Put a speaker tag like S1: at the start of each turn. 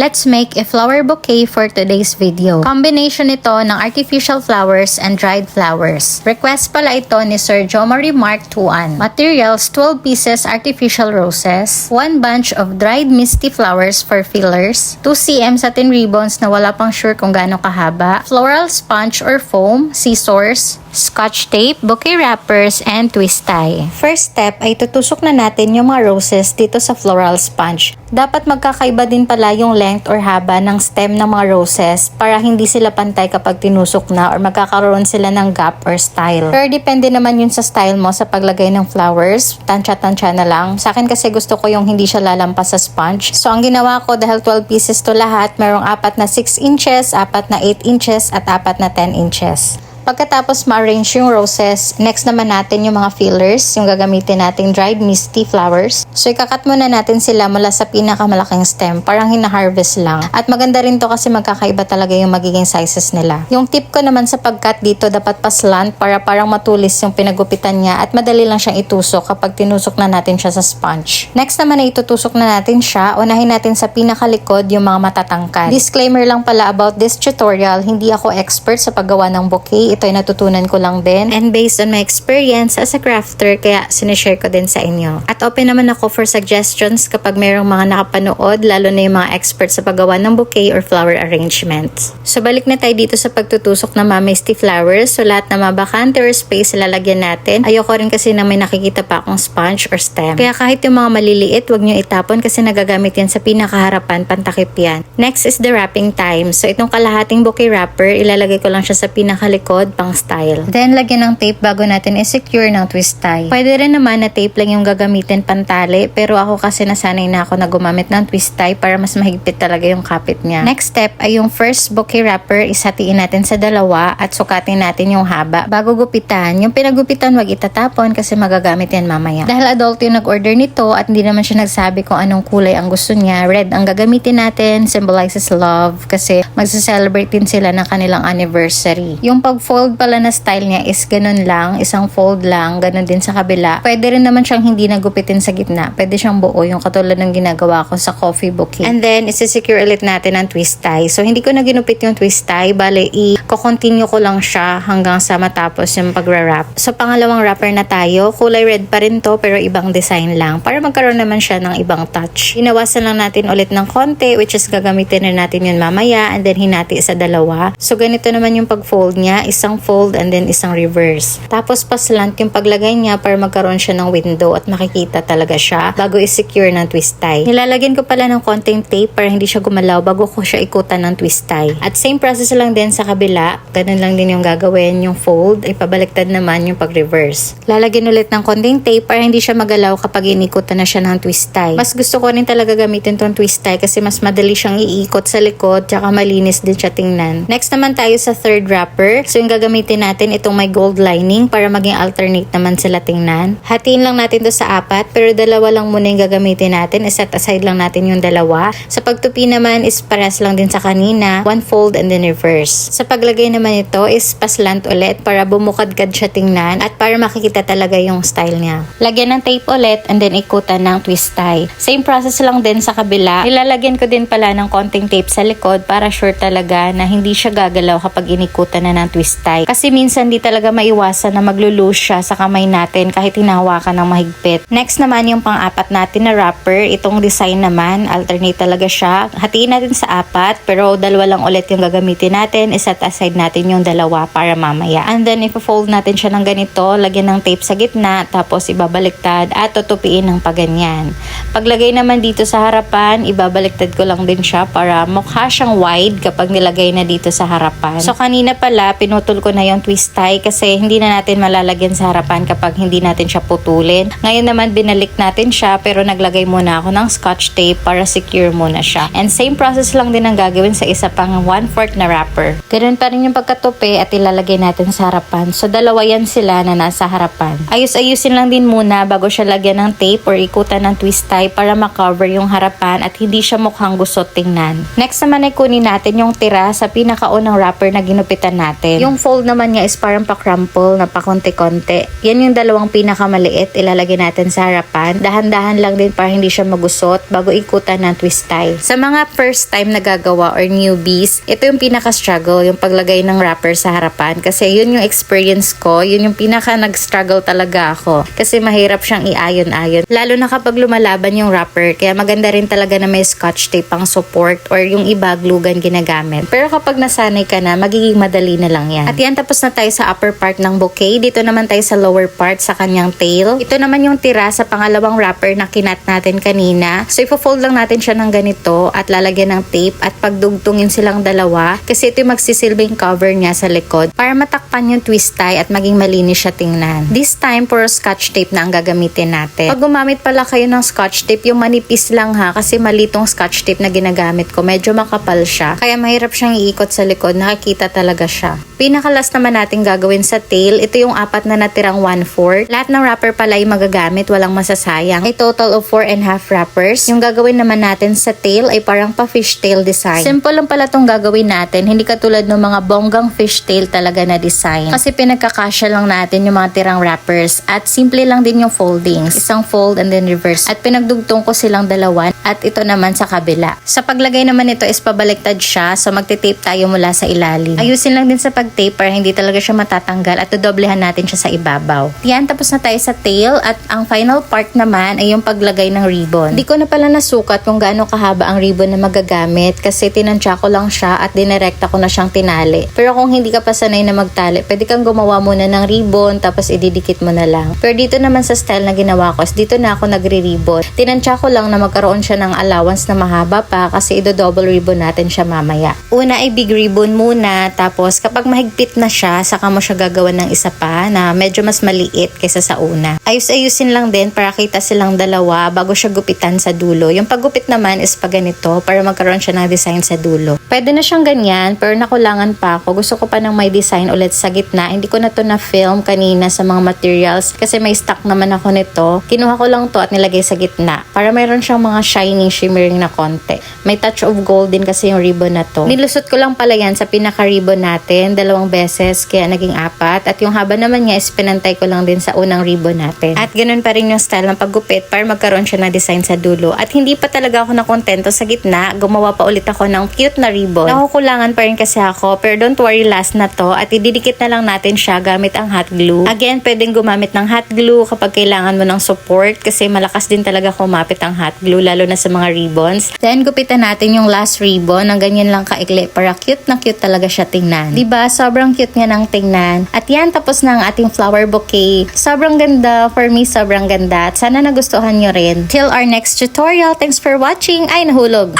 S1: Let's make a flower bouquet for today's video. Combination ito ng artificial flowers and dried flowers. Request pala ito ni Sir Jomari Mark Tuan. Materials: 12 pieces artificial roses, 1 bunch of dried misty flowers for fillers, 2 cm satin ribbons na wala pang sure kung gaano kahaba, floral sponge or foam, scissors, scotch tape, bouquet wrappers, and twist tie. First step ay tutusok na natin yung mga roses dito sa floral sponge. Dapat magkakaiba din pala yung length or haba ng stem ng mga roses para hindi sila pantay kapag tinusok na or magkakaroon sila ng gap or style. Pero depende naman yun sa style mo sa paglagay ng flowers. Tansya-tansya na lang. Sa akin kasi gusto ko yung hindi siya lalampas sa sponge. So ang ginawa ko, dahil 12 pieces to lahat, merong 4 na 6 inches, 4 na 8 inches, at 4 na 10 inches. Pagkatapos ma-arrange yung roses, next naman natin yung mga fillers, yung gagamitin nating dried misty flowers. So ikakat muna natin sila mula sa pinakamalaking stem, parang hina-harvest lang. At maganda rin to kasi magkakaiba talaga yung magiging sizes nila. Yung tip ko naman sa pagkat dito, dapat pa-slant para parang matulis yung pinagupitan niya at madali lang siyang itusok kapag tinusok na natin siya sa sponge. Next naman ay itutusok na natin siya. Unahin natin sa pinakalikod yung mga matatangkad. Disclaimer lang pala about this tutorial, hindi ako expert sa paggawa ng bouquet. Ito ay natutunan ko lang din and based on my experience as a crafter, kaya sinishare ko din sa inyo. At open naman ako for suggestions kapag mayroong mga nakapanood, lalo na yung mga expert sa paggawa ng bouquet or flower arrangements. So balik na tayo dito sa pagtutusok ng mga misty flowers. So lahat na mabakante or space lalagyan natin. Ayoko rin kasi na may nakikita pa akong sponge or stem. Kaya kahit yung mga maliliit, wag nyo itapon kasi nagagamit yan sa pinakaharapan, pantakip yan. Next is the wrapping time. So itong kalahating bouquet wrapper, ilalagay ko lang siya sa pinakalikod pang style. Then, lagyan ng tape bago natin i-secure ng twist tie. Pwede rin naman na tape lang yung gagamitin pantali, pero ako kasi nasanay na ako na gumamit ng twist tie para mas mahigpit talaga yung kapit niya. Next step ay yung first bouquet wrapper, ishatiin natin sa dalawa at sukatin natin yung haba bago gupitan. Yung pinagupitan wag itatapon kasi magagamit yan mamaya. Dahil adult yung nag-order nito at hindi naman siya nagsabi kung anong kulay ang gusto niya, red ang gagamitin natin, symbolizes love kasi magsa-celebrate din sila ng kanilang anniversary. Yung pag-fold pala na style niya is ganun lang, isang fold lang, ganun din sa kabila. Pwede rin naman siyang hindi nagupitin sa gitna. Pwede siyang buo, yung katulad ng ginagawa ko sa coffee bouquet. And then, isi-secure ulit natin ang twist tie. So, hindi ko na ginupit yung twist tie. Bale, i-continue ko lang siya hanggang sa matapos yung pag-wrap. So, pangalawang wrapper na tayo. Kulay red pa rin to, pero ibang design lang. Para magkaroon naman siya ng ibang touch. Inawasan lang natin ulit ng konti, which is gagamitin na natin yun mamaya. And then, hinati sa dalawa. So, ganito naman yung pag-fold niya. Isang fold and then isang reverse. Tapos pa-slant yung paglagay niya para magkaroon siya ng window at makikita talaga siya bago i-secure ng twist tie. Nilalagyan ko pala ng konting tape para hindi siya gumalaw bago ko siya ikutan ng twist tie. At same process lang din sa kabila. Ganun lang din yung gagawin, yung fold ay pabaliktad naman yung pag-reverse. Lalagyan ulit ng konting tape para hindi siya magalaw kapag inikutan na siya ng twist tie. Mas gusto ko rin talaga gamitin tong twist tie kasi mas madali siyang iikot sa likod tsaka malinis din siya tingnan. Next naman tayo sa third wrapper. So yung gagamitin natin itong may gold lining para maging alternate naman sila tingnan. Hatiin lang natin to sa 4 pero dalawa lang muna yung gagamitin natin. Set aside lang natin yung dalawa. Sa pagtupi naman is pares lang din sa kanina. One fold and then reverse. Sa paglagay naman ito is paslant ulit para bumukadkad siya tingnan at para makikita talaga yung style niya. Lagyan ng tape ulit and then ikutan ng twist tie. Same process lang din sa kabila. Ilalagyan ko din pala ng konting tape sa likod para sure talaga na hindi siya gagalaw kapag inikutan na ng twist tie. Kasi minsan di talaga maiwasan na maglo-loose siya sa kamay natin kahit hinahawakan ng mahigpit. Next naman yung pang-4 natin na wrapper. Itong design naman, alternate talaga siya. Hatiin natin sa 4 pero dalawa lang ulit yung gagamitin natin. Iset aside natin yung dalawa para mamaya. And then ipo-fold natin siya ng ganito, lagyan ng tape sa gitna, tapos ibabaliktad at tutupiin ng paganyan. Paglagay naman dito sa harapan, ibabaliktad ko lang din siya para mukha siyang wide kapag nilagay na dito sa harapan. So kanina pala, pinutol ko na yung twist tie kasi hindi na natin malalagyan sa harapan kapag hindi natin siya putulin. Ngayon naman binalik natin siya pero naglagay muna ako ng scotch tape para secure muna siya. And same process lang din ang gagawin sa isa pang 1/4 na wrapper. Ganun pa rin yung pagkatupi at ilalagay natin sa harapan. So dalawa yan sila na nasa harapan. Ayus-ayusin lang din muna bago siya lagyan ng tape or ikutan ng twist tie para makover yung harapan at hindi siya mukhang gusot tingnan. Next naman ay kunin natin yung tira sa pinakaunang wrapper na ginupitan natin. Yung fold naman niya is parang pa-crumple na pa-konti-konti. Yan yung dalawang pinakamaliit, ilalagay natin sa harapan. Dahan-dahan lang din para hindi siya magusot bago ikutan ng twist tie. Sa mga first time nagagawa or newbies, ito yung pinaka-struggle, yung paglagay ng wrapper sa harapan. Kasi yun yung experience ko, yun yung pinaka-nag-struggle talaga ako. Kasi mahirap siyang i-ayon-ayon. Lalo na kapag lumalaban yung wrapper, kaya maganda rin talaga na may scotch tape pang support or yung iba glue gun ginagamit. Pero kapag nasanay ka na, magiging madali na lang yan. At yan, tapos na tayo sa upper part ng bouquet. Dito naman tayo sa lower part sa kanyang tail. Ito naman yung tira sa pangalawang wrapper na kinat natin kanina. So, ipo-fold lang natin siya ng ganito at lalagyan ng tape at pagdugtungin silang dalawa kasi ito yung magsisilbing cover niya sa likod para matakpan yung twist tie at maging malinis siya tingnan. This time, puro scotch tape na ang gagamitin natin. Pag gumamit pala kayo ng scotch tape, yung manipis lang ha, kasi malitong scotch tape na ginagamit ko. Medyo makapal siya. Kaya mahirap siyang iikot sa likod. Nakikita talaga siya. Pinakalas naman natin gagawin sa tail. Ito yung 4 na natirang 1/4. Lahat ng wrapper pala ay magagamit. Walang masasayang. A total of 4.5 wrappers. Yung gagawin naman natin sa tail ay parang pa fishtail design. Simple lang pala itong gagawin natin. Hindi katulad ng mga bonggang fishtail talaga na design. Kasi pinagkakasya lang natin yung mga tirang wrappers. At simple lang din yung foldings. Isang fold and then reverse. At pinagdugtong ko silang dalawa. At ito naman sa kabila. Sa paglagay naman nito is pabaliktad siya. So magte-tape tayo mula sa ilalim. Ayusin lang din sa pag-tape para hindi talaga siya matatanggal. At dodoblehan natin siya sa ibabaw. Yan, tapos na tayo sa tail. At ang final part naman ay yung paglagay ng ribbon. Hindi ko na pala nasukat kung gaano kahaba ang ribbon na magagamit. Kasi tinansya ko lang siya at dinirekta ko na siyang tinali. Pero kung hindi ka pa sanay na magtali, pwede kang gumawa muna ng ribbon tapos ididikit mo na lang. Pero dito naman sa style na ginawa ko, dito na ako nagre-ribbon. Tinansya ko lang na magkaroon siya ng allowance na mahaba pa kasi ido-double ribbon natin siya mamaya. Una ay big ribbon muna, tapos kapag mahigpit na siya, saka mo siya gagawan ng isa pa na medyo mas maliit kaysa sa una. Ayus-ayusin lang din para kita silang dalawa bago siya gupitan sa dulo. Yung paggupit naman is pa ganito para magkaroon siya ng design sa dulo. Pwede na siyang ganyan pero nakulangan pa ako. Gusto ko pa ng may design ulit sa gitna. Hindi ko na to na-film kanina sa mga materials kasi may stock naman ako nito. Kinuha ko lang to at nilagay sa gitna para mayroon siyang mga shining, shimmering na konti. May touch of gold din kasi yung ribbon na to. Nilusot ko lang pala yan sa pinaka-ribbon natin 2 beses kaya naging 4 at yung haba naman niya is pinantay ko lang din sa unang ribbon natin. At ganun pa rin yung style ng paggupit para magkaroon siya ng design sa dulo. At hindi pa talaga ako nakontento sa gitna. Gumawa pa ulit ako ng cute na ribbon. Nakukulangan pa rin kasi ako pero don't worry, last na to at ididikit na lang natin siya gamit ang hot glue. Again, pwedeng gumamit ng hot glue kapag kailangan mo ng support kasi malakas din talaga kumapit ang hot glue lalo na sa mga ribbons. Then gupitan natin yung last ribbon ng ganyan lang kaikli para cute na cute talaga siya tingnan. Diba? Sobrang cute nga ng tingnan. At yan, tapos na ang ating flower bouquet. Sobrang ganda. For me, sobrang ganda. At sana nagustuhan nyo rin. Till our next tutorial. Thanks for watching. Ay, nahulog.